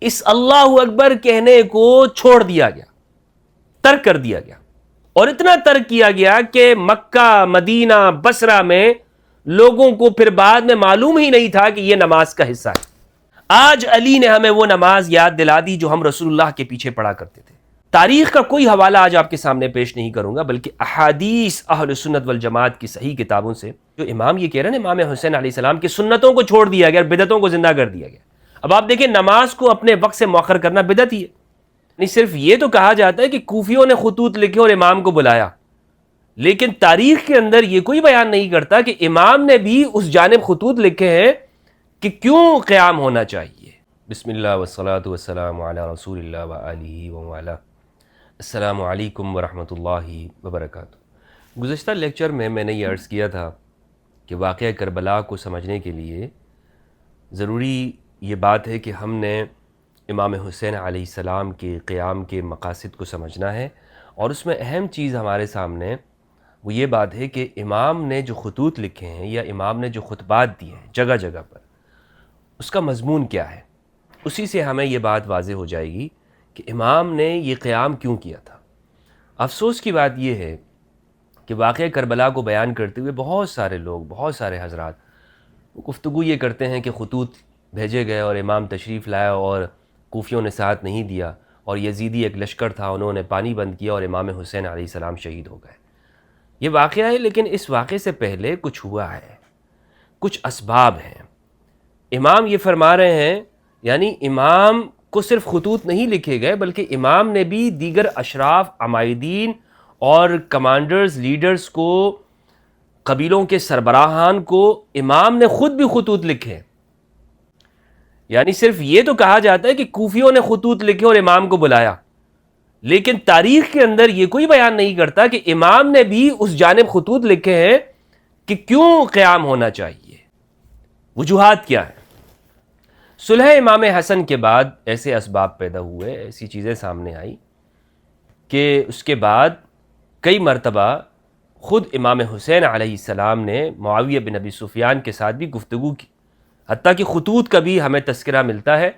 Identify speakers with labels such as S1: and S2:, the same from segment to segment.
S1: اس اللہ اکبر کہنے کو چھوڑ دیا گیا، ترک کر دیا گیا، اور اتنا ترک کیا گیا کہ مکہ، مدینہ، بصرہ میں لوگوں کو پھر بعد میں معلوم ہی نہیں تھا کہ یہ نماز کا حصہ ہے۔ آج علی نے ہمیں وہ نماز یاد دلا دی جو ہم رسول اللہ کے پیچھے پڑھا کرتے تھے۔ تاریخ کا کوئی حوالہ آج آپ کے سامنے پیش نہیں کروں گا، بلکہ احادیث اہل سنت والجماعت کی صحیح کتابوں سے جو امام یہ کہہ رہے ہیں، امام حسین علیہ السلام کی سنتوں کو چھوڑ دیا گیا، بدعتوں کو زندہ کر دیا گیا۔ اب آپ دیکھیں، نماز کو اپنے وقت سے مؤخر کرنا بدعت ہی ہے۔ نہیں صرف یہ تو کہا جاتا ہے کہ کوفیوں نے خطوط لکھے اور امام کو بلایا، لیکن تاریخ کے اندر یہ کوئی بیان نہیں کرتا کہ امام نے بھی اس جانب خطوط لکھے ہیں کہ کیوں قیام ہونا چاہیے۔ بسم اللہ والصلاة والسلام علی رسول اللہ وآلہ وآلہ۔ السلام علیکم ورحمۃ اللہ وبرکاتہ۔ گزشتہ لیکچر میں نے یہ عرض کیا تھا کہ واقعہ کربلا کو سمجھنے کے لیے ضروری یہ بات ہے کہ ہم نے امام حسین علیہ السلام کے قیام کے مقاصد کو سمجھنا ہے، اور اس میں اہم چیز ہمارے سامنے وہ یہ بات ہے کہ امام نے جو خطوط لکھے ہیں یا امام نے جو خطبات دیے ہیں جگہ جگہ پر، اس کا مضمون کیا ہے۔ اسی سے ہمیں یہ بات واضح ہو جائے گی کہ امام نے یہ قیام کیوں کیا تھا۔ افسوس کی بات یہ ہے کہ واقعہ کربلا کو بیان کرتے ہوئے بہت سارے لوگ، بہت سارے حضرات گفتگو یہ کرتے ہیں کہ خطوط بھیجے گئے اور امام تشریف لایا اور کوفیوں نے ساتھ نہیں دیا، اور یزیدی ایک لشکر تھا، انہوں نے پانی بند کیا اور امام حسین علیہ السلام شہید ہو گئے۔ یہ واقعہ ہے، لیکن اس واقعے سے پہلے کچھ ہوا ہے، کچھ اسباب ہیں۔ امام یہ فرما رہے ہیں، یعنی امام کو صرف خطوط نہیں لکھے گئے، بلکہ امام نے بھی دیگر اشراف، عمائدین اور کمانڈرز، لیڈرز کو، قبیلوں کے سربراہان کو امام نے خود بھی خطوط لکھے۔ یعنی صرف یہ تو کہا جاتا ہے کہ کوفیوں نے خطوط لکھے اور امام کو بلایا، لیکن تاریخ کے اندر یہ کوئی بیان نہیں کرتا کہ امام نے بھی اس جانب خطوط لکھے ہیں کہ کیوں قیام ہونا چاہیے، وجوہات کیا ہیں۔ صلح امام حسن کے بعد ایسے اسباب پیدا ہوئے، ایسی چیزیں سامنے آئی کہ اس کے بعد کئی مرتبہ خود امام حسین علیہ السلام نے معاویہ بن ابی سفیان کے ساتھ بھی گفتگو کی، حتیٰ کہ خطوط کا بھی ہمیں تذکرہ ملتا ہے۔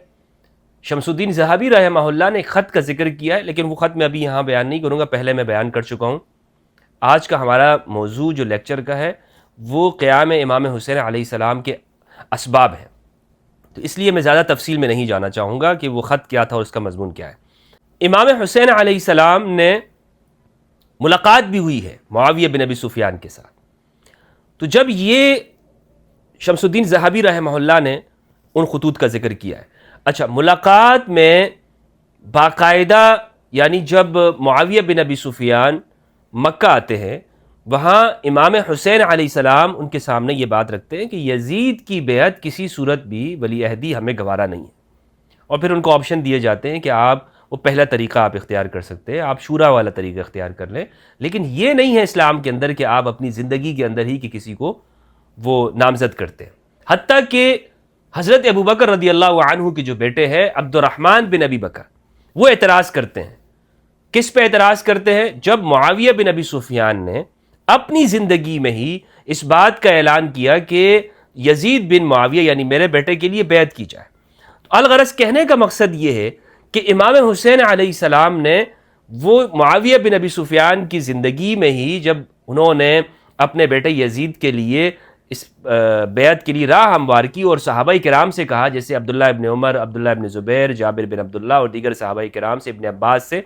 S1: شمس الدین ذہبی رحمہ اللہ نے ایک خط کا ذکر کیا ہے، لیکن وہ خط میں ابھی یہاں بیان نہیں کروں گا، پہلے میں بیان کر چکا ہوں۔ آج کا ہمارا موضوع جو لیکچر کا ہے وہ قیام امام حسین علیہ السلام کے اسباب ہیں، تو اس لیے میں زیادہ تفصیل میں نہیں جانا چاہوں گا کہ وہ خط کیا تھا اور اس کا مضمون کیا ہے۔ امام حسین علیہ السلام نے ملاقات بھی ہوئی ہے معاویہ بن ابی سفیان کے ساتھ۔ تو جب یہ شمس الدین ذہبی رحمہ اللہ نے ان خطوط کا ذکر کیا ہے، اچھا ملاقات میں باقاعدہ، یعنی جب معاویہ بن ابی سفیان مکہ آتے ہیں، وہاں امام حسین علیہ السلام ان کے سامنے یہ بات رکھتے ہیں کہ یزید کی بیعت کسی صورت بھی ولی عہدی ہمیں گوارا نہیں ہے، اور پھر ان کو آپشن دیے جاتے ہیں کہ آپ وہ پہلا طریقہ آپ اختیار کر سکتے ہیں، آپ شورا والا طریقہ اختیار کر لیں، لیکن یہ نہیں ہے اسلام کے اندر کہ آپ اپنی زندگی کے اندر ہی کہ کسی کو وہ نامزد کرتے ہیں۔ حتیٰ کہ حضرت ابو بکر رضی اللہ عنہ کے جو بیٹے ہیں عبد الرحمن بن ابی بکر، وہ اعتراض کرتے ہیں۔ کس پہ اعتراض کرتے ہیں؟ جب معاویہ بن ابی سفیان نے اپنی زندگی میں ہی اس بات کا اعلان کیا کہ یزید بن معاویہ یعنی میرے بیٹے کے لیے بیعت کی جائے۔ تو الغرض کہنے کا مقصد یہ ہے کہ امام حسین علیہ السلام نے وہ معاویہ بن ابی سفیان کی زندگی میں ہی جب انہوں نے اپنے بیٹے یزید کے لیے اس بیعت کے لیے راہ ہموار کی اور صحابہ کرام سے کہا، جیسے عبداللہ ابن عمر، عبداللہ ابن زبیر، جابر بن عبداللہ اور دیگر صحابہ کرام سے، ابن عباس سے،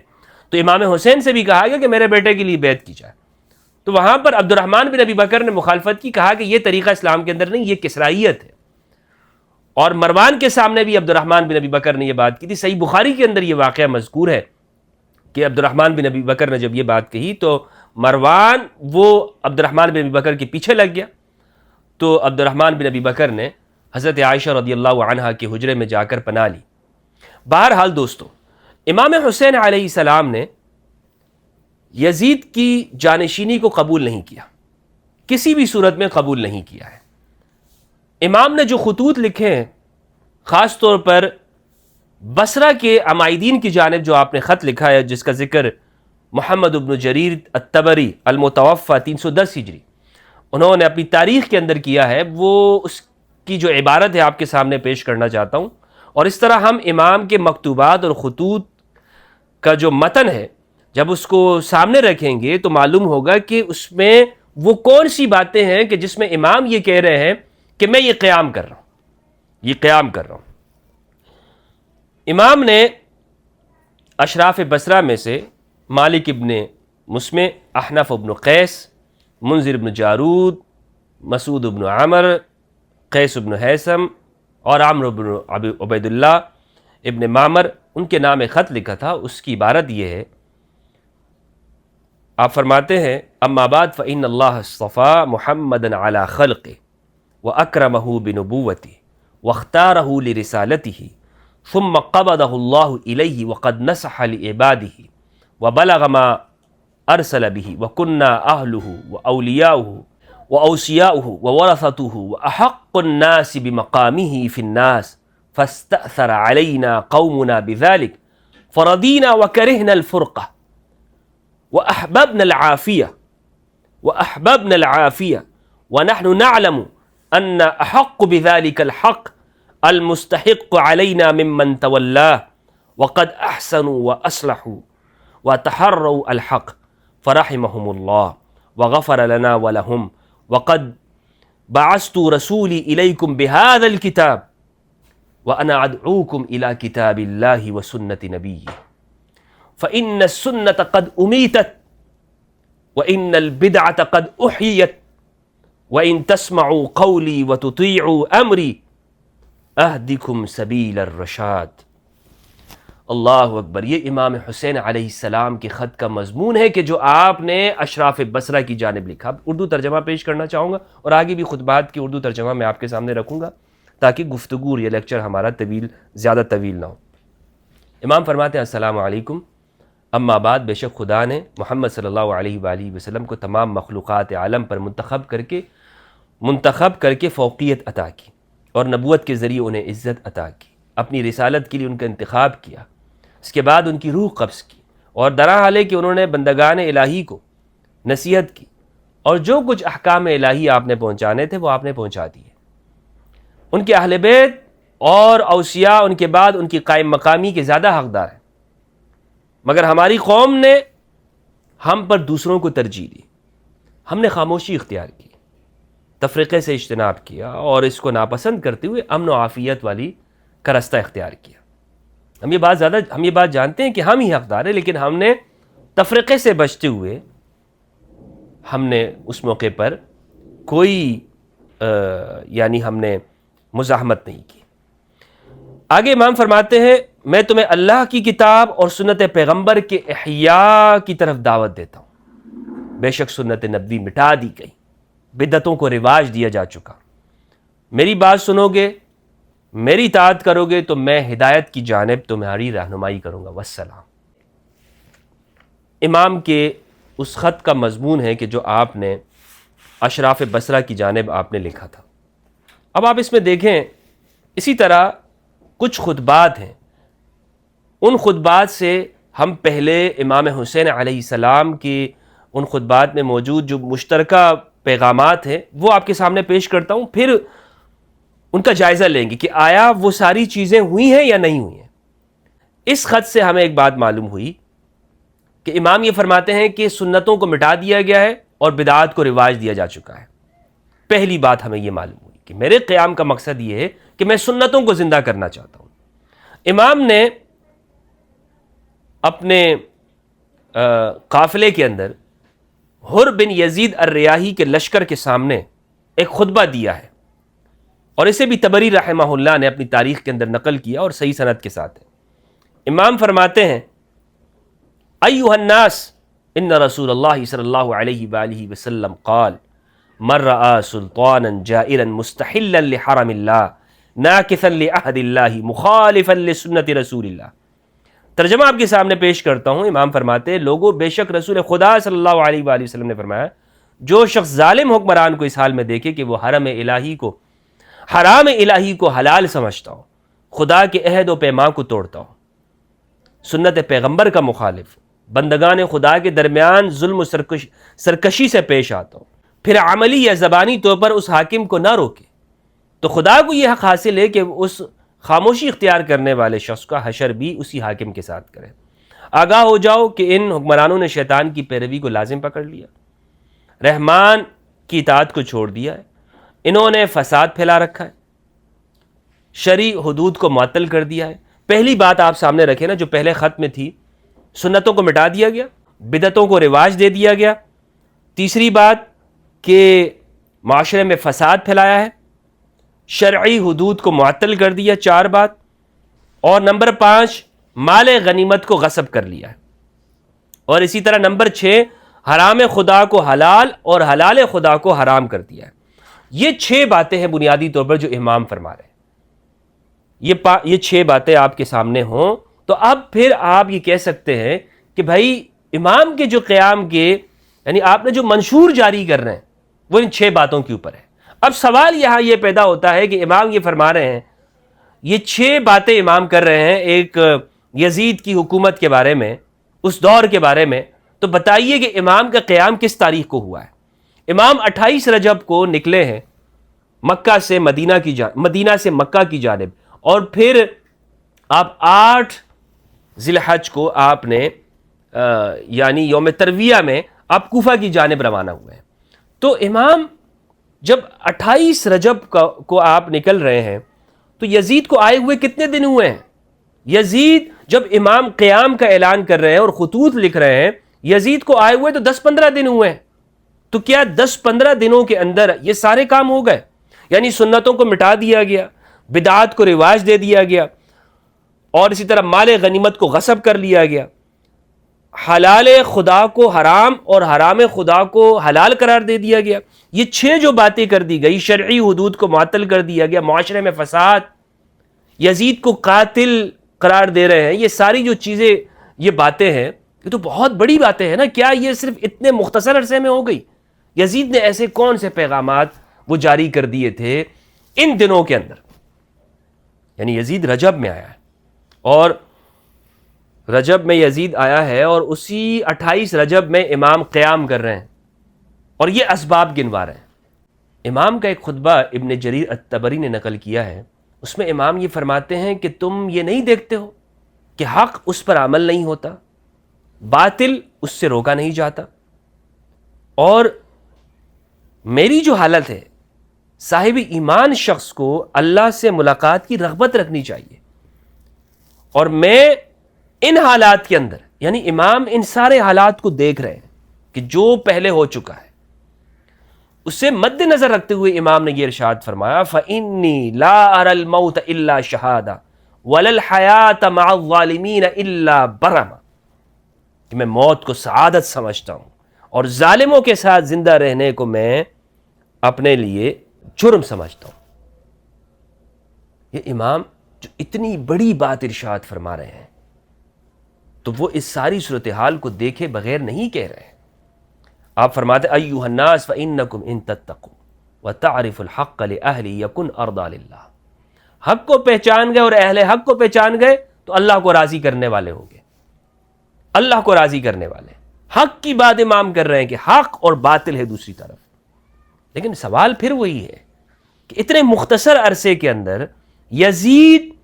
S1: تو امام حسین سے بھی کہا گیا کہ میرے بیٹے کے لیے بیعت کی جائے۔ تو وہاں پر عبد الرحمن بن ابی بکر نے مخالفت کی، کہا کہ یہ طریقہ اسلام کے اندر نہیں، یہ کسرائیت ہے۔ اور مروان کے سامنے بھی عبد الرحمن بن ابی بکر نے یہ بات کی تھی۔ صحیح بخاری کے اندر یہ واقعہ مذکور ہے کہ عبد الرحمن بن ابی بکر نے جب یہ بات کہی تو مروان وہ عبد الرحمن بن ابی بکر کے پیچھے لگ گیا، تو عبد الرحمن بن ابی بکر نے حضرت عائشہ رضی اللہ عنہا کے حجرے میں جا کر پناہ لی۔ بہرحال دوستو، امام حسین علیہ السلام نے یزید کی جانشینی کو قبول نہیں کیا، کسی بھی صورت میں قبول نہیں کیا ہے۔ امام نے جو خطوط لکھے ہیں، خاص طور پر بصرہ کے عمائدین کی جانب جو آپ نے خط لکھا ہے، جس کا ذکر محمد بن جریر الطبری المتوفی 310 ہجری انہوں نے اپنی تاریخ کے اندر کیا ہے، وہ اس کی جو عبارت ہے آپ کے سامنے پیش کرنا چاہتا ہوں، اور اس طرح ہم امام کے مکتوبات اور خطوط کا جو متن ہے جب اس کو سامنے رکھیں گے تو معلوم ہوگا کہ اس میں وہ کون سی باتیں ہیں کہ جس میں امام یہ کہہ رہے ہیں کہ میں یہ قیام کر رہا ہوں، یہ قیام کر رہا ہوں۔ امام نے اشراف بصرہ میں سے مالک ابن مسمع، احنف ابن قیس، منذر ابن جارود، مسعود ابن عمر، قیس ابن حیثم اور عمرو بن عبید اللہ ابن معمر، ان کے نام ایک خط لکھا تھا۔ اس کی عبارت یہ ہے، آپ فرماتے ہیں اما بعد فإن اللہ اصطفى محمدا على خلقه وأكرمه بنبوته واختاره لرسالته ثم قبضه الله إليه وقد نصح لعباده وبلغ ما أرسل به وكنا أهله وأولياؤه وأوصياؤه وورثته وأحق الناس بمقامه في الناس فاستأثر علينا قومنا بذلك فرضينا وكرهنا الفرقة وأحببنا العافية ونحن نعلم أن أحق بذلك الحق المستحق علينا ممن تولاه وقد أحسنوا وأصلحوا وتحروا الحق فرحمهم الله وغفر لنا ولهم وقد بعثت رسولي إليكم بهذا الكتاب وأنا أدعوكم إلى كتاب الله وسنة نبيه فإن السنة قد أميتت وإن البدعة قد أحيت وإن تسمعوا قولي وتطيعوا أمري أهدكم سبيل الرشاد۔ اللہ اکبر۔ یہ امام حسین علیہ السلام کے خط کا مضمون ہے کہ جو آپ نے اشراف بصرہ کی جانب لکھا۔ اردو ترجمہ پیش کرنا چاہوں گا اور آگے بھی خطبات کی اردو ترجمہ میں آپ کے سامنے رکھوں گا تاکہ گفتگو اور یہ لیکچر ہمارا زیادہ طویل نہ ہو۔ امام فرماتے ہیں السلام علیکم، اما بعد بے شک خدا نے محمد صلی اللہ علیہ وآلہ وسلم کو تمام مخلوقات عالم پر منتخب کر کے فوقیت عطا کی اور نبوت کے ذریعے انہیں عزت عطا کی، اپنی رسالت کے لیے ان کا انتخاب کیا، اس کے بعد ان کی روح قبض کی، اور درا حال ہے کہ انہوں نے بندگان الہی کو نصیحت کی اور جو کچھ احکام الہی آپ نے پہنچانے تھے وہ آپ نے پہنچا دیے۔ ان کے اہل بیت اور اوصیاء ان کے بعد ان کی قائم مقامی کے زیادہ حقدار ہیں، مگر ہماری قوم نے ہم پر دوسروں کو ترجیح دی، ہم نے خاموشی اختیار کی، تفرقے سے اجتناب کیا اور اس کو ناپسند کرتے ہوئے امن و عافیت والی کا رستہ اختیار کیا۔ ہم یہ بات جانتے ہیں کہ ہم ہی حقدار ہیں، لیکن ہم نے تفرقے سے بچتے ہوئے ہم نے اس موقع پر کوئی ہم نے مزاحمت نہیں کی۔ آگے امام فرماتے ہیں میں تمہیں اللہ کی کتاب اور سنت پیغمبر کے احیاء کی طرف دعوت دیتا ہوں۔ بے شک سنت نبوی مٹا دی گئی، بدعتوں کو رواج دیا جا چکا، میری بات سنو گے، میری اطاعت کرو گے تو میں ہدایت کی جانب تمہاری رہنمائی کروں گا، والسلام۔ امام کے اس خط کا مضمون ہے کہ جو آپ نے اشراف بصرہ کی جانب آپ نے لکھا تھا۔ اب آپ اس میں دیکھیں، اسی طرح کچھ خطبات ہیں، ان خطبات سے ہم پہلے امام حسین علیہ السلام کے ان خطبات میں موجود جو مشترکہ پیغامات ہیں وہ آپ کے سامنے پیش کرتا ہوں، پھر ان کا جائزہ لیں گے کہ آیا وہ ساری چیزیں ہوئی ہیں یا نہیں ہوئی ہیں۔ اس خط سے ہمیں ایک بات معلوم ہوئی کہ امام یہ فرماتے ہیں کہ سنتوں کو مٹا دیا گیا ہے اور بدعات کو رواج دیا جا چکا ہے۔ پہلی بات ہمیں یہ معلوم ہوئی کہ میرے قیام کا مقصد یہ ہے کہ میں سنتوں کو زندہ کرنا چاہتا ہوں۔ امام نے اپنے قافلے کے اندر حر بن یزید الریاحی کے لشکر کے سامنے ایک خطبہ دیا ہے، اور اسے بھی طبری رحمہ اللہ نے اپنی تاریخ کے اندر نقل کیا اور صحیح سند کے ساتھ ہے۔ امام فرماتے ہیں ایھا الناس ان رسول اللہ صلی اللہ علیہ وآلہ وسلم قال من رأى سلطانا جائرا مستحلا لحرم اللہ ناکثا لعہد اللہ مخالفا لسنت رسول اللہ۔ ترجمہ آپ کے سامنے پیش کرتا ہوں۔ امام فرماتے ہیں لوگوں، بے شک رسول خدا صلی اللہ علیہ وآلہ وسلم نے فرمایا جو شخص ظالم حکمران کو اس حال میں دیکھے کہ وہ حرام الہی کو حلال سمجھتا ہو، خدا کے عہد و پیمان کو توڑتا ہو، سنت پیغمبر کا مخالف، بندگان خدا کے درمیان ظلم و سرکشی سے پیش آتا ہو، پھر عملی یا زبانی طور پر اس حاکم کو نہ روکے، تو خدا کو یہ حق حاصل ہے کہ اس خاموشی اختیار کرنے والے شخص کا حشر بھی اسی حاکم کے ساتھ کرے۔ آگاہ ہو جاؤ کہ ان حکمرانوں نے شیطان کی پیروی کو لازم پکڑ لیا، رحمان کی اطاعت کو چھوڑ دیا ہے، انہوں نے فساد پھیلا رکھا ہے، شرعی حدود کو معطل کر دیا ہے۔ پہلی بات آپ سامنے رکھیں نا، جو پہلے خط میں تھی، سنتوں کو مٹا دیا گیا، بدعتوں کو رواج دے دیا گیا۔ تیسری بات کہ معاشرے میں فساد پھیلایا ہے، شرعی حدود کو معطل کر دیا، 4 بات۔ اور نمبر 5، مال غنیمت کو غصب کر لیا ہے۔ اور اسی طرح نمبر 6، حرام خدا کو حلال اور حلال خدا کو حرام کر دیا ہے۔ یہ 6 باتیں ہیں بنیادی طور پر جو امام فرما رہے ہیں۔ یہ 6 باتیں آپ کے سامنے ہوں تو اب پھر آپ یہ کہہ سکتے ہیں کہ بھائی امام کے جو قیام کے یعنی آپ نے جو منشور جاری کر رہے ہیں وہ ان 6 باتوں کے اوپر ہے۔ اب سوال یہاں یہ پیدا ہوتا ہے کہ امام یہ فرما رہے ہیں، یہ 6 باتیں امام کر رہے ہیں ایک یزید کی حکومت کے بارے میں، اس دور کے بارے میں، تو بتائیے کہ امام کا قیام کس تاریخ کو ہوا ہے؟ امام 28 رجب کو نکلے ہیں مکہ سے مدینہ سے مکہ کی جانب، اور پھر آپ 8 ذی الحج کو آپ نے یعنی یوم ترویہ میں آپ کوفہ کی جانب روانہ ہوئے ہیں۔ تو امام جب 28 رجب کو آپ نکل رہے ہیں تو یزید کو آئے ہوئے کتنے دن ہوئے ہیں؟ یزید جب امام قیام کا اعلان کر رہے ہیں اور خطوط لکھ رہے ہیں، یزید کو آئے ہوئے تو 10-15 دن ہوئے ہیں۔ تو کیا 10-15 دنوں کے اندر یہ سارے کام ہو گئے؟ یعنی سنتوں کو مٹا دیا گیا، بدعات کو رواج دے دیا گیا، اور اسی طرح مال غنیمت کو غصب کر لیا گیا، حلال خدا کو حرام اور حرام خدا کو حلال قرار دے دیا گیا۔ یہ 6 جو باتیں کر دی گئی، شرعی حدود کو معطل کر دیا گیا، معاشرے میں فساد، یزید کو قاتل قرار دے رہے ہیں، یہ ساری جو چیزیں یہ باتیں ہیں، یہ تو بہت بڑی باتیں ہیں نا۔ کیا یہ صرف اتنے مختصر عرصے میں ہو گئی؟ یزید نے ایسے کون سے پیغامات وہ جاری کر دیے تھے ان دنوں کے اندر؟ یعنی یزید رجب میں آیا ہے، اور رجب میں یزید آیا ہے، اور اسی 28 رجب میں امام قیام کر رہے ہیں، اور یہ اسباب گنوا رہے ہیں۔ امام کا ایک خطبہ ابن جریر الطبری نے نقل کیا ہے، اس میں امام یہ فرماتے ہیں کہ تم یہ نہیں دیکھتے ہو کہ حق اس پر عمل نہیں ہوتا، باطل اس سے روکا نہیں جاتا، اور میری جو حالت ہے، صاحب ایمان شخص کو اللہ سے ملاقات کی رغبت رکھنی چاہیے، اور میں ان حالات کے اندر، یعنی امام ان سارے حالات کو دیکھ رہے ہیں کہ جو پہلے ہو چکا ہے، اسے مد نظر رکھتے ہوئے امام نے یہ ارشاد فرمایا فَإِنِّي لَا أَرَى الْمَوْتَ إِلَّا شَهَادَةً وَلَا الْحَيَاةَ مَعَ الظَّالِمِينَ إِلَّا بَرَمًا، کہ میں موت کو سعادت سمجھتا ہوں اور ظالموں کے ساتھ زندہ رہنے کو میں اپنے لیے جرم سمجھتا ہوں۔ یہ امام جو اتنی بڑی بات ارشاد فرما رہے ہیں تو وہ اس ساری صورتحال کو دیکھے بغیر نہیں کہہ رہے ہیں۔ آپ فرماتے ایھا الناس فإنکم ان تتقوا وتعرفوا الحق لأہلہ یکن ارضی للہ، حق کو پہچان گئے اور اہل حق کو پہچان گئے تو اللہ کو راضی کرنے والے ہوں گے، اللہ کو راضی کرنے والے۔ حق کی بات امام کر رہے ہیں کہ حق اور باطل ہے دوسری طرف، لیکن سوال پھر وہی ہے کہ اتنے مختصر عرصے کے اندر یزید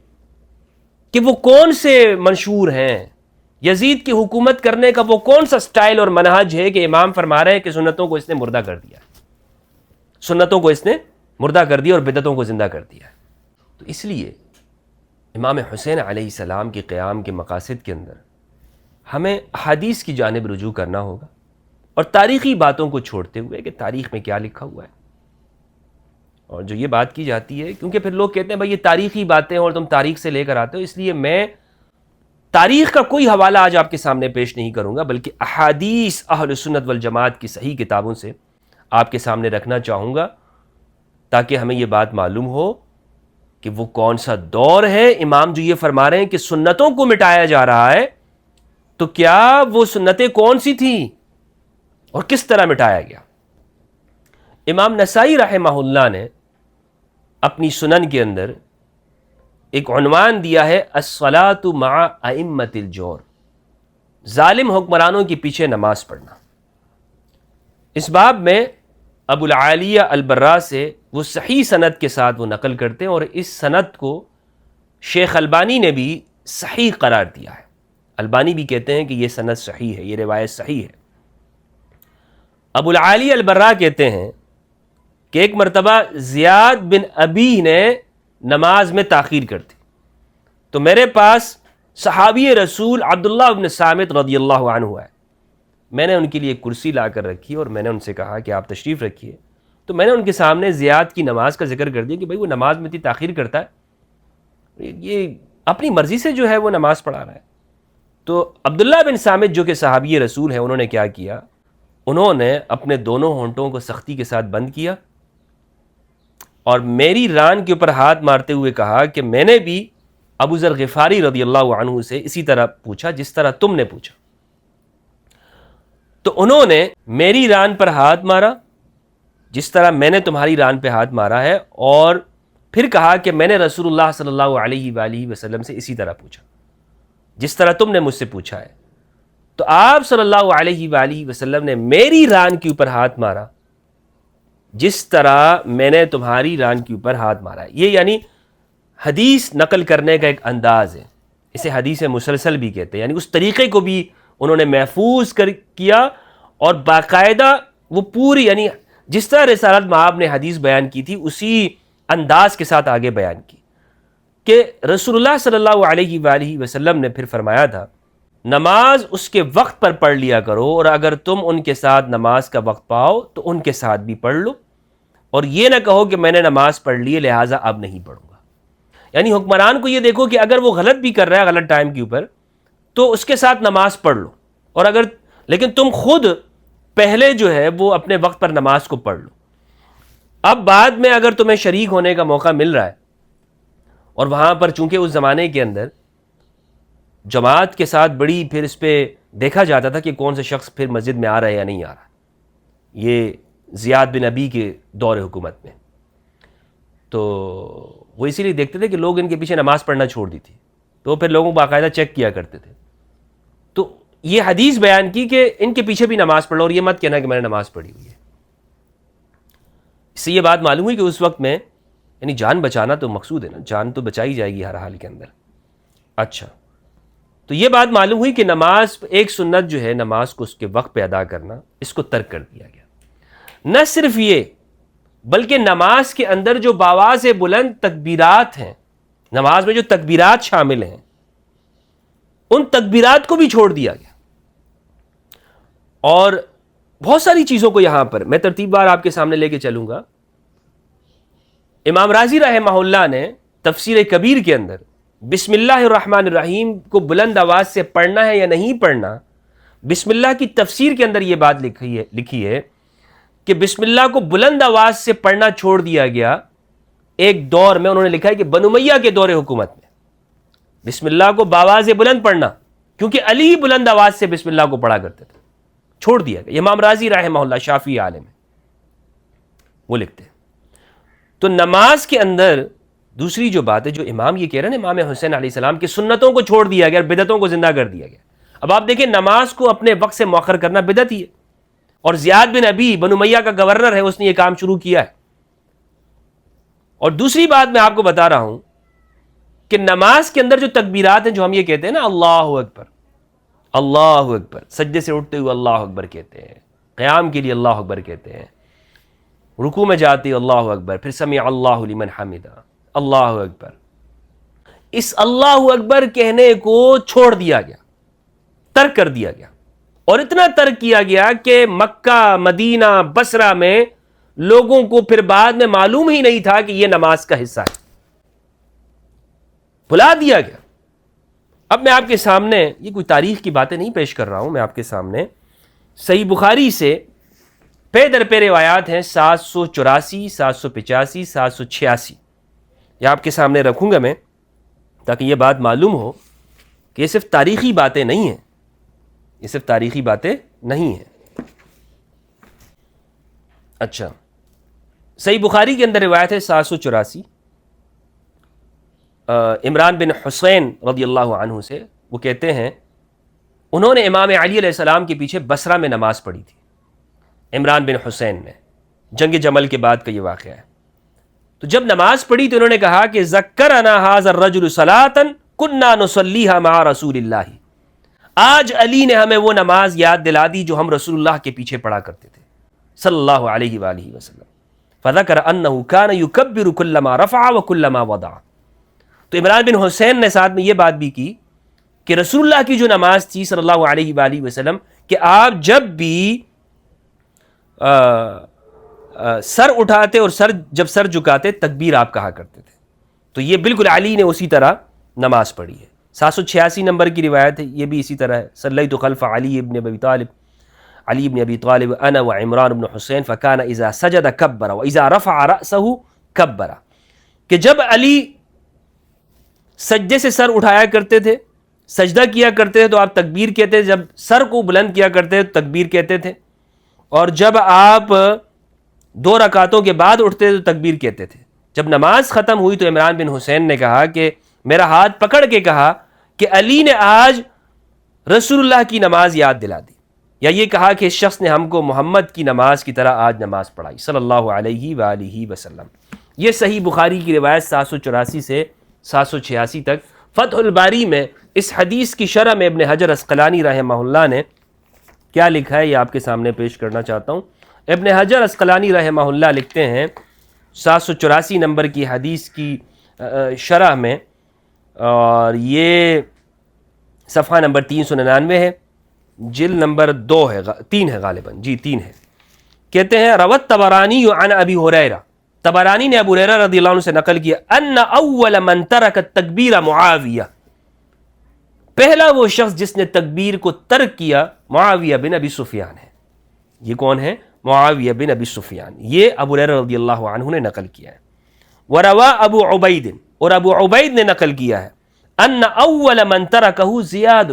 S1: کہ وہ کون سے منشور ہیں، یزید کی حکومت کرنے کا وہ کون سا سٹائل اور منہج ہے کہ امام فرما رہے ہیں کہ سنتوں کو اس نے مردہ کر دیا، سنتوں کو اس نے مردہ کر دیا اور بدعتوں کو زندہ کر دیا۔ تو اس لیے امام حسین علیہ السلام کے قیام کے مقاصد کے اندر ہمیں حدیث کی جانب رجوع کرنا ہوگا، اور تاریخی باتوں کو چھوڑتے ہوئے کہ تاریخ میں کیا لکھا ہوا ہے۔ اور جو یہ بات کی جاتی ہے، کیونکہ پھر لوگ کہتے ہیں بھائی یہ تاریخی باتیں اور تم تاریخ سے لے کر آتے ہو، اس لیے میں تاریخ کا کوئی حوالہ آج آپ کے سامنے پیش نہیں کروں گا، بلکہ احادیث اہل سنت والجماعت کی صحیح کتابوں سے آپ کے سامنے رکھنا چاہوں گا، تاکہ ہمیں یہ بات معلوم ہو کہ وہ کون سا دور ہے۔ امام جو یہ فرما رہے ہیں کہ سنتوں کو مٹایا جا رہا ہے، تو کیا وہ سنتیں کون سی تھیں اور کس طرح مٹایا گیا؟ امام نسائی رحمہ اللہ نے اپنی سنن کے اندر ایک عنوان دیا ہے الصلاۃ مع ائمۃ الجور، ظالم حکمرانوں کے پیچھے نماز پڑھنا۔ اس باب میں ابو العالیہ البراء سے وہ صحیح سند کے ساتھ وہ نقل کرتے ہیں، اور اس سند کو شیخ البانی نے بھی صحیح قرار دیا ہے. البانی بھی کہتے ہیں کہ یہ سند صحیح ہے، یہ روایت صحیح ہے. ابو العالی البراء کہتے ہیں کہ ایک مرتبہ زیاد بن ابی نے نماز میں تاخیر کر دی تو میرے پاس صحابی رسول عبداللہ بن صامت رضی اللہ عنہ ہے. میں نے ان کے لیے ایک کرسی لا کر رکھی اور میں نے ان سے کہا کہ آپ تشریف رکھیے. تو میں نے ان کے سامنے زیاد کی نماز کا ذکر کر دیا کہ بھائی وہ نماز میں اتنی تاخیر کرتا ہے، یہ اپنی مرضی سے جو ہے وہ نماز پڑھا رہا ہے. تو عبداللہ بن صامت جو کہ صحابی رسول ہیں، انہوں نے کیا کیا، انہوں نے اپنے دونوں ہونٹوں کو سختی کے ساتھ بند کیا اور میری ران کے اوپر ہاتھ مارتے ہوئے کہا کہ میں نے بھی ابو ذر غفاری رضی اللہ عنہ سے اسی طرح پوچھا جس طرح تم نے پوچھا. تو انہوں نے میری ران پر ہاتھ مارا جس طرح میں نے تمہاری ران پہ ہاتھ مارا ہے، اور پھر کہا کہ میں نے رسول اللہ صلی اللہ علیہ وآلہ وسلم سے اسی طرح پوچھا جس طرح تم نے مجھ سے پوچھا ہے. تو آپ صلی اللہ علیہ وآلہ وسلم نے میری ران کے اوپر ہاتھ مارا جس طرح میں نے تمہاری ران کے اوپر ہاتھ مارا ہے. یہ یعنی حدیث نقل کرنے کا ایک انداز ہے، اسے حدیث مسلسل بھی کہتے ہیں. یعنی اس طریقے کو بھی انہوں نے محفوظ کیا اور باقاعدہ وہ پوری، یعنی جس طرح رسالت مآب نے حدیث بیان کی تھی اسی انداز کے ساتھ آگے بیان کی. کہ رسول اللہ صلی اللہ علیہ وآلہ وسلم نے پھر فرمایا تھا نماز اس کے وقت پر پڑھ لیا کرو، اور اگر تم ان کے ساتھ نماز کا وقت پاؤ تو ان کے ساتھ بھی پڑھ لو، اور یہ نہ کہو کہ میں نے نماز پڑھ لی لہٰذا اب نہیں پڑھوں گا. یعنی حکمران کو یہ دیکھو کہ اگر وہ غلط بھی کر رہا ہے غلط ٹائم کے اوپر تو اس کے ساتھ نماز پڑھ لو، اور اگر لیکن تم خود پہلے جو ہے وہ اپنے وقت پر نماز کو پڑھ لو. اب بعد میں اگر تمہیں شریک ہونے کا موقع مل رہا ہے، اور وہاں پر چونکہ اس زمانے کے اندر جماعت کے ساتھ بڑی پھر اس پہ دیکھا جاتا تھا کہ کون سے شخص پھر مسجد میں آ رہا ہے یا نہیں آ رہا، یہ زیاد بن ابی کے دور حکومت میں، تو وہ اسی لیے دیکھتے تھے کہ لوگ ان کے پیچھے نماز پڑھنا چھوڑ دی تھی، تو وہ پھر لوگوں کو باقاعدہ چیک کیا کرتے تھے. تو یہ حدیث بیان کی کہ ان کے پیچھے بھی نماز پڑھ لو، اور یہ مت کہنا کہ میں نے نماز پڑھی ہوئی ہے. اس سے یہ بات معلوم ہوئی کہ اس وقت میں یعنی جان بچانا تو مقصود ہے نا، جان تو بچائی جائے گی ہر حال کے اندر. اچھا، تو یہ بات معلوم ہوئی کہ نماز ایک سنت جو ہے نماز کو اس کے وقت پہ ادا کرنا، اس کو ترک کر دیا گیا. نہ صرف یہ بلکہ نماز کے اندر جو بآواز بلند تکبیرات ہیں، نماز میں جو تکبیرات شامل ہیں ان تکبیرات کو بھی چھوڑ دیا گیا. اور بہت ساری چیزوں کو یہاں پر میں ترتیب بار آپ کے سامنے لے کے چلوں گا. امام رازی رحمہ اللہ نے تفسیر کبیر کے اندر بسم اللہ الرحمن الرحیم کو بلند آواز سے پڑھنا ہے یا نہیں پڑھنا، بسم اللہ کی تفسیر کے اندر یہ بات لکھی ہے کہ بسم اللہ کو بلند آواز سے پڑھنا چھوڑ دیا گیا ایک دور میں. انہوں نے لکھا ہے کہ بنو امیہ کے دور حکومت میں بسم اللہ کو باواز بلند پڑھنا، کیونکہ علی بلند آواز سے بسم اللہ کو پڑھا کرتے تھے، چھوڑ دیا گیا. امام رازی رحمہ اللہ شافعی عالم ہے، وہ لکھتے ہیں. تو نماز کے اندر دوسری جو بات ہے، جو امام یہ کہہ رہے ہیں، امام حسین علیہ السلام کی سنتوں کو چھوڑ دیا گیا اور بدعتوں کو زندہ کر دیا گیا. اب آپ دیکھیں نماز کو اپنے وقت سے مؤخر کرنا بدعت ہی ہے، اور زیاد بن ابی بنو امیہ کا گورنر ہے، اس نے یہ کام شروع کیا ہے. اور دوسری بات میں آپ کو بتا رہا ہوں کہ نماز کے اندر جو تکبیرات ہیں، جو ہم یہ کہتے ہیں نا اللہ اکبر اللہ اکبر، سجدے سے اٹھتے ہوئے اللہ اکبر کہتے ہیں، قیام کے لیے اللہ اکبر کہتے ہیں، رکوع میں جاتے اللہ اکبر، پھر سمع اللہ لمن حمدہ اللہ اکبر. اس اللہ اکبر کہنے کو چھوڑ دیا گیا، ترک کر دیا گیا، اور اتنا ترک کیا گیا کہ مکہ مدینہ بصرہ میں لوگوں کو پھر بعد میں معلوم ہی نہیں تھا کہ یہ نماز کا حصہ ہے، بھلا دیا گیا. اب میں آپ کے سامنے یہ کوئی تاریخ کی باتیں نہیں پیش کر رہا ہوں، میں آپ کے سامنے صحیح بخاری سے پے در پے روایات ہیں 784 785 786، یہ آپ کے سامنے رکھوں گا میں تاکہ یہ بات معلوم ہو کہ یہ صرف تاریخی باتیں نہیں ہیں، یہ صرف تاریخی باتیں نہیں ہیں. اچھا، صحیح بخاری کے اندر روایت ہے 784 عمران بن حسین رضی اللہ عنہ سے، وہ کہتے ہیں انہوں نے امام علی علیہ السلام کے پیچھے بصرہ میں نماز پڑھی تھی. عمران بن حسین نے، جنگ جمل کے بعد کا یہ واقعہ ہے. تو جب نماز پڑھی تو انہوں نے کہا کہ ذکرنا ھذا الرجل صلاۃ کنا نصلیھا مع رسول اللہ، آج علی نے ہمیں وہ نماز یاد دلا دی جو ہم رسول اللہ کے پیچھے پڑھا کرتے تھے صلی اللہ علیہ وآلہ وسلم. فذکر انہ کان یکبر کلما رفع وکلما وضع. تو عمران بن حسین نے ساتھ میں یہ بات بھی کی کہ رسول اللہ کی جو نماز تھی صلی اللہ علیہ وآلہ وسلم کہ آپ جب بھی سر اٹھاتے اور جب سر جھکاتے تکبیر آپ کہا کرتے تھے. تو یہ بالکل علی نے اسی طرح نماز پڑھی ہے. 786 نمبر کی روایت ہے، یہ بھی اسی طرح ہے. صلیت خلف علی ابن ابی طالب انا وعمران بن حسین فکان اذا سجد کبر واذا رفع رأسہ کبر. کہ جب علی سجدے سے سر اٹھایا کرتے تھے، سجدہ کیا کرتے تھے تو آپ تکبیر کہتے تھے، جب سر کو بلند کیا کرتے تو تکبیر کہتے تھے، اور جب آپ 2 رکعتوں کے بعد اٹھتے تو تکبیر کہتے تھے. جب نماز ختم ہوئی تو عمران بن حسین نے کہا کہ میرا ہاتھ پکڑ کے کہا کہ علی نے آج رسول اللہ کی نماز یاد دلا دی، یا یہ کہا کہ اس شخص نے ہم کو محمد کی نماز کی طرح آج نماز پڑھائی صلی اللہ علیہ وآلہ وسلم. یہ صحیح بخاری کی روایت 784 سے 786 تک. فتح الباری میں اس حدیث کی شرح میں ابن حجر عسقلانی رحمہ اللہ نے کیا لکھا ہے یہ آپ کے سامنے پیش کرنا چاہتا ہوں. ابن حجر عسقلانی رحمہ اللہ لکھتے ہیں 784 نمبر کی حدیث کی شرح میں، اور یہ صفحہ نمبر 399 ہے، جلد نمبر 3 ہے غالباً، جی 3 ہے. کہتے ہیں روت طبرانی عن ابی ہریرہ، طبرانی نے ابو ہریرہ رضی اللہ عنہ سے نقل کیا ان اول من ترک التکبیر معاویہ، پہلا وہ شخص جس نے تکبیر کو ترک کیا معاویہ بن ابی سفیان ہے. یہ کون ہے؟ معاویہ بن ابی سفیان. یہ ابو ہریرہ رضی اللہ عنہ نے نقل کیا ہے. وروا ابو عبید، اور ابو عبید نے نقل کیا ہے ان اول من ترکہ زیاد،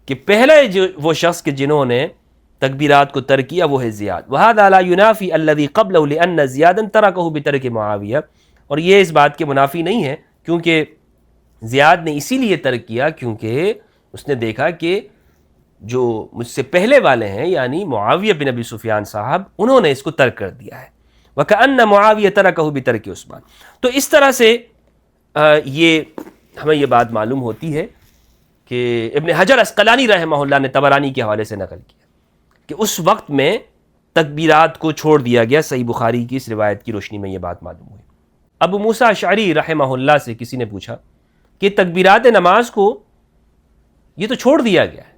S1: کہ پہلے وہ شخص کہ جنہوں نے تکبیرات کو ترک کیا وہ ہے زیاد. وہذا لا ينافي الذي قبله لان زیادا ترکہ بترک معاویہ، اور یہ اس بات کے منافی نہیں ہے کیونکہ زیاد نے اسی لیے ترک کیا کیونکہ اس نے دیکھا کہ جو مجھ سے پہلے والے ہیں یعنی معاویہ بن ابی سفیان صاحب، انہوں نے اس کو ترک کر دیا ہے. وَكَأَنَّ مُعَاوِيَةَ تَرَكَهُ بِتَرْكِ عثمان. تو اس طرح سے ہمیں یہ بات معلوم ہوتی ہے کہ ابن حجر عسقلانی رحمہ اللہ نے طبرانی کے حوالے سے نقل کیا کہ اس وقت میں تکبیرات کو چھوڑ دیا گیا. صحیح بخاری کی اس روایت کی روشنی میں یہ بات معلوم ہوئی. ابو موسیٰ اشعری رحمہ اللہ سے کسی نے پوچھا کہ تکبیرات نماز کو یہ تو چھوڑ دیا گیا ہے،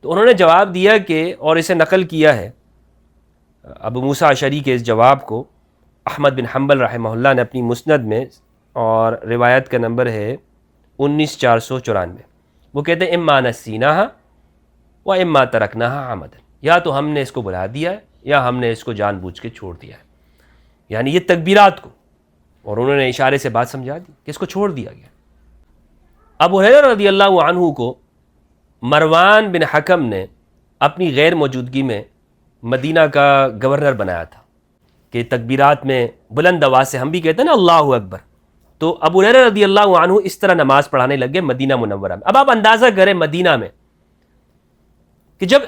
S1: تو انہوں نے جواب دیا کہ، اور اسے نقل کیا ہے ابو موسیٰ اشعری کے اس جواب کو احمد بن حنبل رحمہ اللہ نے اپنی مسند میں، اور روایت کا نمبر ہے 19494. وہ کہتے ہیں اما نسیناہا و اما ترکناہا عمدا، یا تو ہم نے اس کو بلا دیا ہے یا ہم نے اس کو جان بوجھ کے چھوڑ دیا ہے، یعنی یہ تکبیرات کو. اور انہوں نے اشارے سے بات سمجھا دی کہ اس کو چھوڑ دیا گیا. ابو ہریرہ رضی اللہ عنہ کو مروان بن حکم نے اپنی غیر موجودگی میں مدینہ کا گورنر بنایا تھا کہ تکبیرات میں بلند آواز سے، ہم بھی کہتے ہیں نا اللہ اکبر، تو ابو ہریرہ رضی اللہ عنہ اس طرح نماز پڑھانے لگے مدینہ منورہ میں. اب آپ اندازہ کریں مدینہ میں کہ جب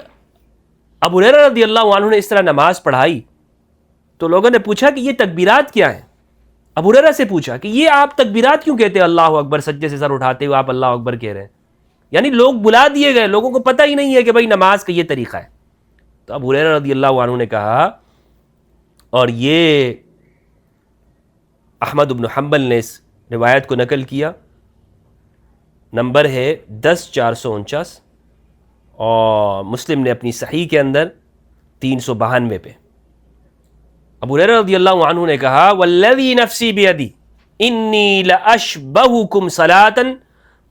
S1: ابو ہریرہ رضی اللہ عنہ نے اس طرح نماز پڑھائی تو لوگوں نے پوچھا کہ یہ تکبیرات کیا ہیں. ابو ہریرہ سے پوچھا کہ یہ آپ تکبیرات کیوں کہتے ہیں اللہ اکبر، سجدے سے سر اٹھاتے ہوئے آپ اللہ اکبر کہہ رہے ہیں؟ یعنی لوگ بلا دیے گئے، لوگوں کو پتہ ہی نہیں ہے کہ بھائی نماز کا یہ طریقہ ہے. تو ابو ہریرہ رضی اللہ عنہ نے کہا، اور یہ احمد بن حنبل نے اس روایت کو نقل کیا، نمبر ہے 10449، اور مسلم نے اپنی صحیح کے اندر 392 پہ. ابو ہریرہ رضی اللہ عنہ نے کہا والذی نفسی بیدی انی لاشبہکم صلاۃ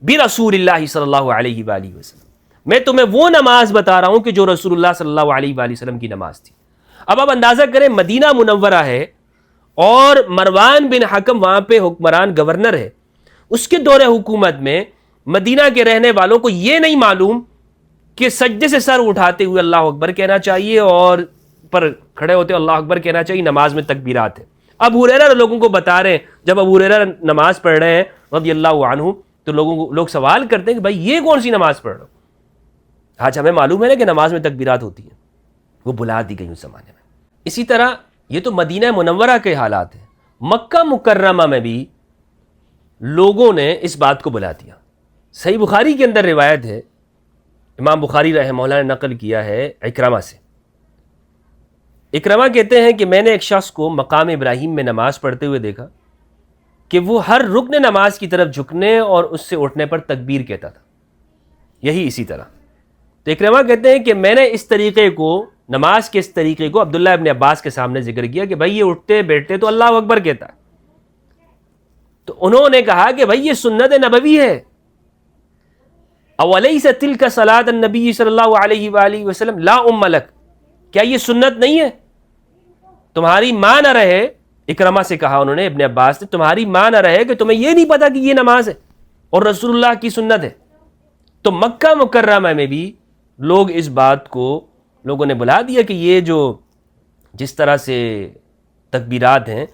S1: برسول اللہ صلی اللہ علیہ وآلہ وسلم، میں تمہیں وہ نماز بتا رہا ہوں کہ جو رسول اللہ صلی اللہ علیہ وآلہ وسلم کی نماز تھی. اب آپ اندازہ کریں مدینہ منورہ ہے اور مروان بن حکم وہاں پہ حکمران گورنر ہے، اس کے دور حکومت میں مدینہ کے رہنے والوں کو یہ نہیں معلوم کہ سجدے سے سر اٹھاتے ہوئے اللہ اکبر کہنا چاہیے اور پر کھڑے ہوتے اللہ اکبر کہنا چاہیے، نماز میں تکبیرات ہیں. ابو ہریرہ لوگوں کو بتا رہے ہیں، جب ابو ہریرہ نماز پڑھ رہے ہیں رضی اللہ عنہ تو لوگ سوال کرتے ہیں کہ بھائی یہ کون سی نماز پڑھ رہے ہو؟ آج ہمیں معلوم ہے نا کہ نماز میں تکبیرات ہوتی ہیں، وہ بلا دی گئی اس زمانے میں. اسی طرح یہ تو مدینہ منورہ کے حالات ہیں، مکہ مکرمہ میں بھی لوگوں نے اس بات کو بلا دیا۔ صحیح بخاری کے اندر روایت ہے، امام بخاری رحمہ اللہ نے نقل کیا ہے اکرمہ سے۔ اکرمہ کہتے ہیں کہ میں نے ایک شخص کو مقام ابراہیم میں نماز پڑھتے ہوئے دیکھا کہ وہ ہر رکن نماز کی طرف جھکنے اور اس سے اٹھنے پر تکبیر کہتا تھا، یہی اسی طرح۔ تو اکرمہ کہتے ہیں کہ میں نے اس طریقے کو، نماز کے اس طریقے کو عبداللہ ابن عباس کے سامنے ذکر کیا کہ بھائی یہ اٹھتے بیٹھتے تو اللہ اکبر کہتا ہے، تو انہوں نے کہا کہ بھائی یہ سنت نبوی ہے۔ اولیس تلک صلاۃ النبی صلی اللہ علیہ وآلہ وسلم لا ام لک، کیا یہ سنت نہیں ہے؟ تمہاری ماں نہ رہے، اکرمہ سے کہا انہوں نے، ابن عباس نے، تمہاری ماں نہ رہے کہ تمہیں یہ نہیں پتا کہ یہ نماز ہے اور رسول اللہ کی سنت ہے۔ تو مکہ مکرمہ میں بھی لوگ اس بات کو، لوگوں نے بلا دیا کہ یہ جو جس طرح سے تکبیرات ہیں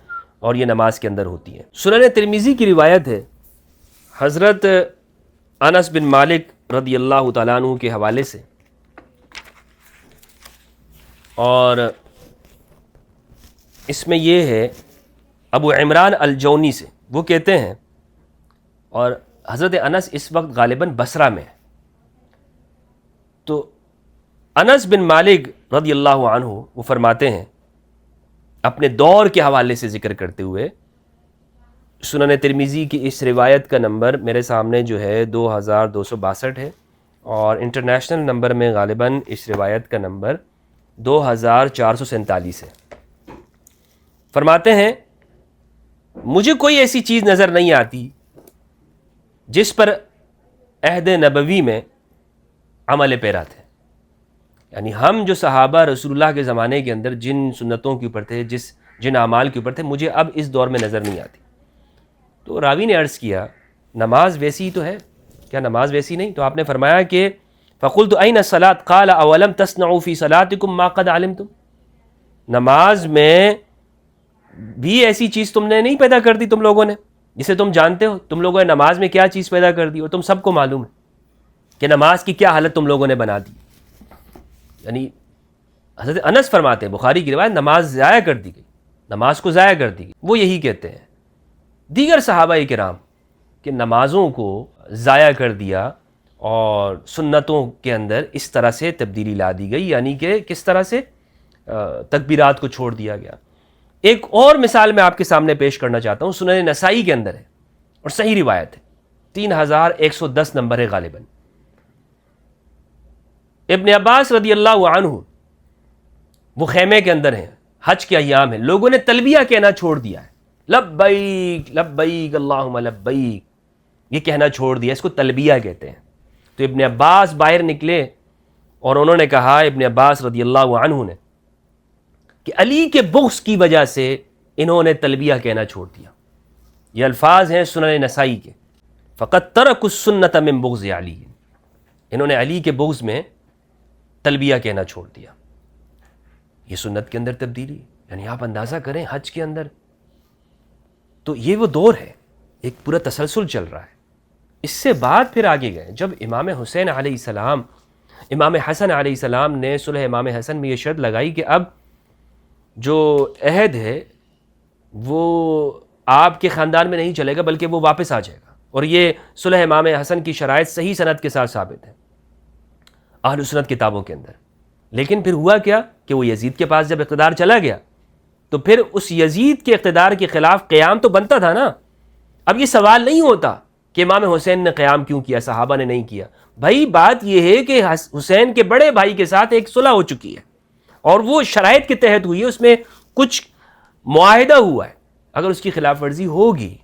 S1: اور یہ نماز کے اندر ہوتی ہیں۔ سنن ترمذی کی روایت ہے، حضرت انس بن مالک رضی اللہ تعالیٰ عنہ کے حوالے سے، اور اس میں یہ ہے ابو عمران الجونی سے، وہ کہتے ہیں، اور حضرت انس اس وقت غالباً بصرہ میں ہے، تو انس بن مالک رضی اللہ عنہ وہ فرماتے ہیں اپنے دور کے حوالے سے ذکر کرتے ہوئے، سنن ترمذی کی اس روایت کا نمبر میرے سامنے جو ہے 2262 ہے، اور انٹرنیشنل نمبر میں غالباً اس روایت کا نمبر 2447 ہے۔ فرماتے ہیں مجھے کوئی ایسی چیز نظر نہیں آتی جس پر عہد نبوی میں عمل پیرا تھے، یعنی ہم جو صحابہ رسول اللہ کے زمانے کے اندر جن سنتوں کے اوپر تھے، جن اعمال کے اوپر تھے، مجھے اب اس دور میں نظر نہیں آتی۔ تو راوی نے عرض کیا نماز ویسی ہی تو ہے، کیا نماز ویسی نہیں؟ تو آپ نے فرمایا کہ فقلت این الصلاۃ قال اولم تصنعوا فی صلاتکم ما قد علمتم، نماز میں بھی ایسی چیز تم نے نہیں پیدا کر دی تم لوگوں نے جسے تم جانتے ہو، تم لوگوں نے نماز میں کیا چیز پیدا کر دی اور تم سب کو معلوم ہے کہ نماز کی کیا حالت تم لوگوں نے بنا دی۔ یعنی حضرت انس فرماتے ہیں، بخاری کی روایت، نماز ضائع کر دی گئی، نماز کو ضائع کر دی گئی۔ وہ یہی کہتے ہیں دیگر صحابہ کرام کہ نمازوں کو ضائع کر دیا اور سنتوں کے اندر اس طرح سے تبدیلی لا دی گئی، یعنی کہ کس طرح سے تکبیرات کو چھوڑ دیا گیا۔ ایک اور مثال میں آپ کے سامنے پیش کرنا چاہتا ہوں، سنن نسائی کے اندر ہے اور صحیح روایت ہے، 3110 نمبر ہے غالباً۔ ابن عباس رضی اللہ عنہ وہ خیمے کے اندر ہیں، حج کے ایام ہیں، لوگوں نے تلبیہ کہنا چھوڑ دیا ہے، لبیک لبیک اللہم لبیک، یہ کہنا چھوڑ دیا، اس کو تلبیہ کہتے ہیں۔ تو ابن عباس باہر نکلے اور انہوں نے کہا، ابن عباس رضی اللہ عنہ نے، کہ علی کے بغض کی وجہ سے انہوں نے تلبیہ کہنا چھوڑ دیا۔ یہ الفاظ ہیں سنن نسائی کے، فقط ترکوا السنۃ من بغض علی، انہوں نے علی کے بغض میں تلبیہ کہنا چھوڑ دیا۔ یہ سنت کے اندر تبدیلی، یعنی آپ اندازہ کریں حج کے اندر، تو یہ وہ دور ہے، ایک پورا تسلسل چل رہا ہے۔ اس سے بعد پھر آگے گئے، جب امام حسین علیہ السلام، امام حسن علیہ السلام نے صلح امام حسن میں یہ شرط لگائی کہ اب جو عہد ہے وہ آپ کے خاندان میں نہیں چلے گا بلکہ وہ واپس آ جائے گا، اور یہ صلح امام حسن کی شرائط صحیح سند کے ساتھ ثابت ہے اہل سنت کتابوں کے اندر۔ لیکن پھر ہوا کیا کہ وہ یزید کے پاس جب اقتدار چلا گیا تو پھر اس یزید کے اقتدار کے خلاف قیام تو بنتا تھا نا۔ اب یہ سوال نہیں ہوتا کہ امام حسین نے قیام کیوں کیا، صحابہ نے نہیں کیا، بھائی بات یہ ہے کہ حسین کے بڑے بھائی کے ساتھ ایک صلح ہو چکی ہے اور وہ شرائط کے تحت ہوئی ہے، اس میں کچھ معاہدہ ہوا ہے، اگر اس کی خلاف ورزی ہوگی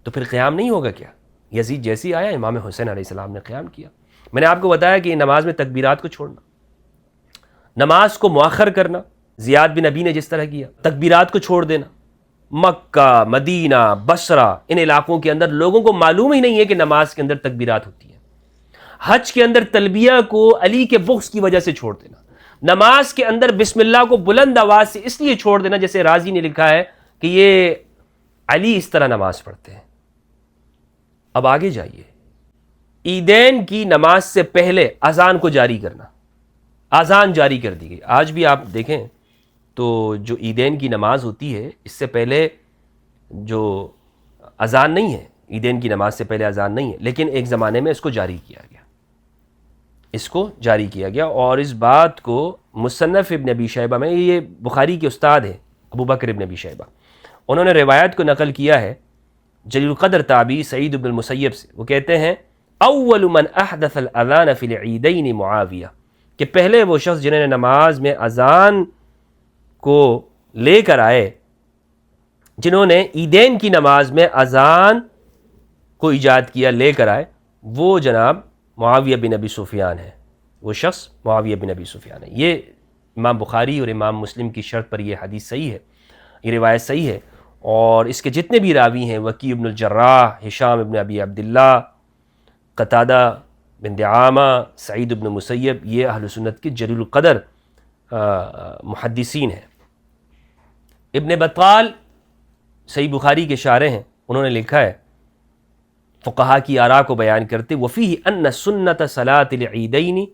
S1: تو پھر قیام نہیں ہوگا کیا؟ یزید جیسی آیا، امام حسین علیہ السلام نے قیام کیا۔ میں نے آپ کو بتایا کہ نماز میں تکبیرات کو چھوڑنا، نماز کو مؤخر کرنا، زیاد بن نبی نے جس طرح کیا، تکبیرات کو چھوڑ دینا، مکہ، مدینہ، بصرہ، ان علاقوں کے اندر لوگوں کو معلوم ہی نہیں ہے کہ نماز کے اندر تکبیرات ہوتی ہیں۔ حج کے اندر تلبیہ کو علی کے بغض کی وجہ سے چھوڑ دینا، نماز کے اندر بسم اللہ کو بلند آواز سے اس لیے چھوڑ دینا، جیسے رازی نے لکھا ہے کہ یہ علی اس طرح نماز پڑھتے ہیں۔ اب آگے جائیے، عیدین کی نماز سے پہلے اذان کو جاری کرنا، اذان جاری کر دی گئی۔ آج بھی آپ دیکھیں تو جو عیدین کی نماز ہوتی ہے اس سے پہلے جو اذان نہیں ہے، عیدین کی نماز سے پہلے اذان نہیں ہے، لیکن ایک زمانے میں اس کو جاری کیا گیا اور اس بات کو مصنف ابن ابی شیبہ میں، یہ بخاری کے استاد ہیں ابو بکر ابن ابی شیبہ، انہوں نے روایت کو نقل کیا ہے جلیل القدر تابعی سعید بن المسیب سے. وہ کہتے ہیں اول من احدث الاذان فی العیدین معاویہ، کہ پہلے وہ شخص جنہوں نے نماز میں اذان کو لے کر آئے، جنہوں نے عیدین کی نماز میں اذان کو ایجاد کیا، لے کر آئے، وہ جناب معاویہ بن ابی سفیان ہے. وہ شخص معاویہ بن ابی سفیان ہے. یہ امام بخاری اور امام مسلم کی شرط پر یہ حدیث صحیح ہے، یہ روایت صحیح ہے. اور اس کے جتنے بھی راوی ہیں، وکیع بن الجراح، ہشام بن ابی عبداللہ، قتادہ بن دعامہ، سعید بن مسیب، یہ اہل سنت کے جلیل القدر محدثین ہیں. ابن بطال صحیح بخاری کے شارح ہیں، انہوں نے لکھا ہے فقہا کی آراء کو بیان کرتے، وفیہ ان سنت صلاۃ العیدین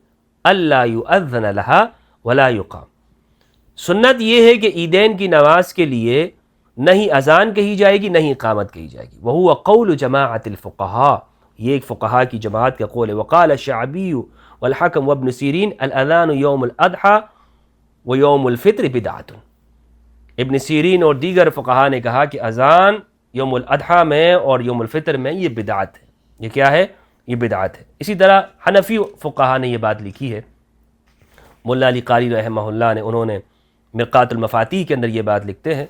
S1: الا یؤذن لها ولا یقام. سنت یہ ہے کہ عیدین کی نماز کے لیے نہ ہی اذان کہی جائے گی، نہ ہی اقامت کہی جائے گی. وہو قول جماعت الفقہاء، یہ ایک فقہا کی جماعت کا قول ہے. وقال الشعبی والحکم وابن سیرین الاذان یوم الاضحی ویوم الفطر بدعۃ. ابن سیرین اور دیگر فقہا نے کہا کہ اذان یوم الاضحیٰ میں اور یوم الفطر میں یہ بدعت ہے. یہ کیا ہے؟ یہ بدعت ہے. اسی طرح حنفی فقہا نے یہ بات لکھی ہے، مولا علی قاری رحمہ اللہ نے، انہوں نے مرقات المفاتیح کے اندر یہ بات لکھتے ہیں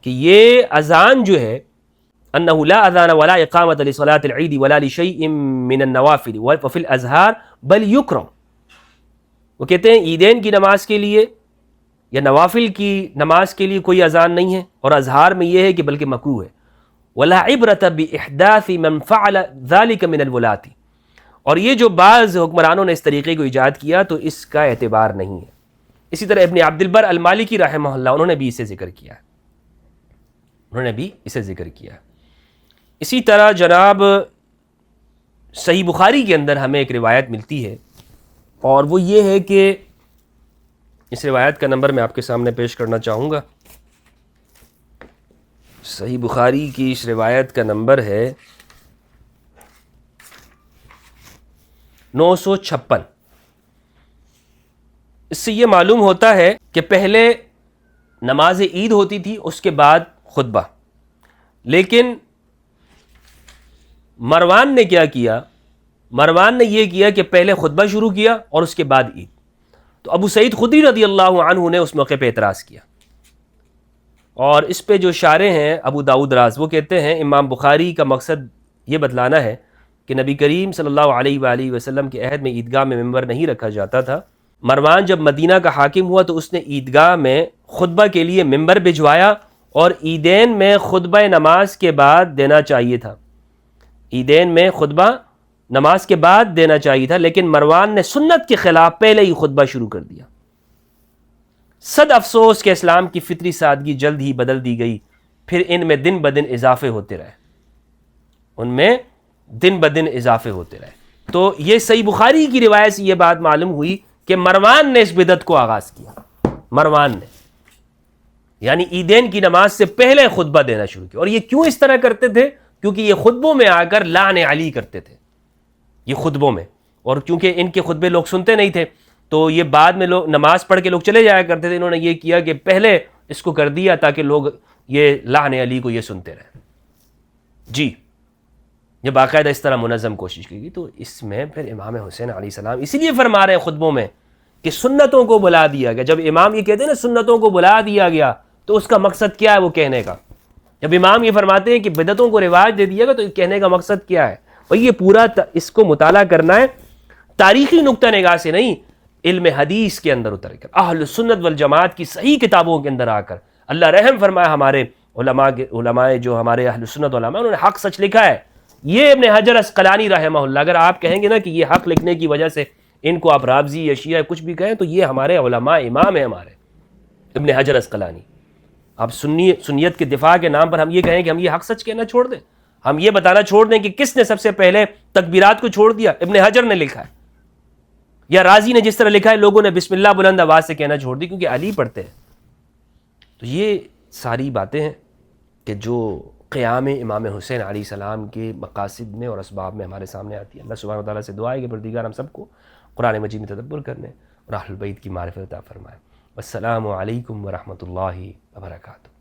S1: کہ یہ اذان جو ہے انہ لا اذان ولا اقامت لصلاۃ العید ولا لشیء من النوافل وفی الازہار بل یکرم. وہ کہتے ہیں عیدین کی نماز کے لیے یا نوافل کی نماز کے لیے کوئی اذان نہیں ہے، اور اظہار میں یہ ہے کہ بلکہ مکروہ ہے. ولا عبرۃ باحداث من فعل ذلك من الولاۃ. اور یہ جو بعض حکمرانوں نے اس طریقے کو ایجاد کیا تو اس کا اعتبار نہیں ہے. اسی طرح ابن عبد البر المالکی رحمہ اللہ، انہوں نے بھی اسے ذکر کیا. اسی طرح جناب صحیح بخاری کے اندر ہمیں ایک روایت ملتی ہے، اور وہ یہ ہے کہ اس روایت کا نمبر میں آپ کے سامنے پیش کرنا چاہوں گا. صحیح بخاری کی اس روایت کا نمبر ہے 956. اس سے یہ معلوم ہوتا ہے کہ پہلے نماز عید ہوتی تھی، اس کے بعد خطبہ. لیکن مروان نے کیا کیا؟ مروان نے یہ کیا کہ پہلے خطبہ شروع کیا اور اس کے بعد عید. تو ابو سعید خدری رضی اللہ عنہ نے اس موقع پہ اعتراض کیا، اور اس پہ جو شارح ہیں ابو داؤد راز، وہ کہتے ہیں امام بخاری کا مقصد یہ بتلانا ہے کہ نبی کریم صلی اللہ علیہ وآلہ وسلم کے عہد میں عیدگاہ میں ممبر نہیں رکھا جاتا تھا. مروان جب مدینہ کا حاکم ہوا تو اس نے عیدگاہ میں خطبہ کے لیے ممبر بھجوایا، اور عیدین میں خطبہ نماز کے بعد دینا چاہیے تھا. عیدین میں خطبہ نماز کے بعد دینا چاہیے تھا، لیکن مروان نے سنت کے خلاف پہلے ہی خطبہ شروع کر دیا. صد افسوس کہ اسلام کی فطری سادگی جلد ہی بدل دی گئی، پھر ان میں دن بدن اضافے ہوتے رہے. تو یہ صحیح بخاری کی روایت سے یہ بات معلوم ہوئی کہ مروان نے اس بدعت کو آغاز کیا. مروان نے یعنی عیدین کی نماز سے پہلے خطبہ دینا شروع کیا. اور یہ کیوں اس طرح کرتے تھے؟ کیونکہ یہ خطبوں میں آ کر لعن علی کرتے تھے، یہ خطبوں میں. اور کیونکہ ان کے خطبے لوگ سنتے نہیں تھے تو یہ بعد میں لوگ نماز پڑھ کے لوگ چلے جایا کرتے تھے. انہوں نے یہ کیا کہ پہلے اس کو کر دیا تاکہ لوگ یہ لعن علی کو یہ سنتے رہیں. جی، یہ باقاعدہ اس طرح منظم کوشش کی گئی. تو اس میں پھر امام حسین علیہ السلام اسی لیے فرما رہے ہیں خطبوں میں کہ سنتوں کو بلا دیا گیا. جب امام یہ کہتے ہیں نا سنتوں کو بلا دیا گیا، تو اس کا مقصد کیا ہے وہ کہنے کا؟ جب امام یہ فرماتے ہیں کہ بدعتوں کو رواج دے دیا گیا تو کہنے کا مقصد کیا ہے؟ اور یہ پورا اس کو مطالعہ کرنا ہے تاریخی نقطہ نگاہ سے نہیں، علم حدیث کے اندر اتر کر، اہل سنت والجماعت کی صحیح کتابوں کے اندر آ کر. اللہ رحم فرمائے ہمارے علماء جو ہمارے اہل سنت علماء، انہوں نے حق سچ لکھا ہے. یہ ابن حجر عسقلانی رحمہ اللہ، اگر آپ کہیں گے نا کہ یہ حق لکھنے کی وجہ سے ان کو آپ رافضی یا شیعہ کچھ بھی کہیں، تو یہ ہمارے علماء امام ہیں، ہمارے ابن حجر عسقلانی. آپ سنیت کے دفاع کے نام پر ہم یہ کہیں کہ ہم یہ حق سچ کہنا چھوڑ دیں، ہم یہ بتانا چھوڑ دیں کہ کس نے سب سے پہلے تکبیرات کو چھوڑ دیا؟ ابن حجر نے لکھا ہے، یا رازی نے جس طرح لکھا ہے لوگوں نے بسم اللہ بلند آواز سے کہنا چھوڑ دی کیونکہ علی پڑھتے ہیں. تو یہ ساری باتیں ہیں کہ جو قیام امام حسین علیہ السلام کے مقاصد میں اور اسباب میں ہمارے سامنے آتی ہے. اللہ سبحانہ وتعالیٰ سے دعا ہے کہ پروردگار ہم سب کو قرآن مجید میں تدبر کرنے اور اہل البیت کی معرفت عطا فرمائے. السلام علیکم ورحمۃ اللہ وبرکاتہ.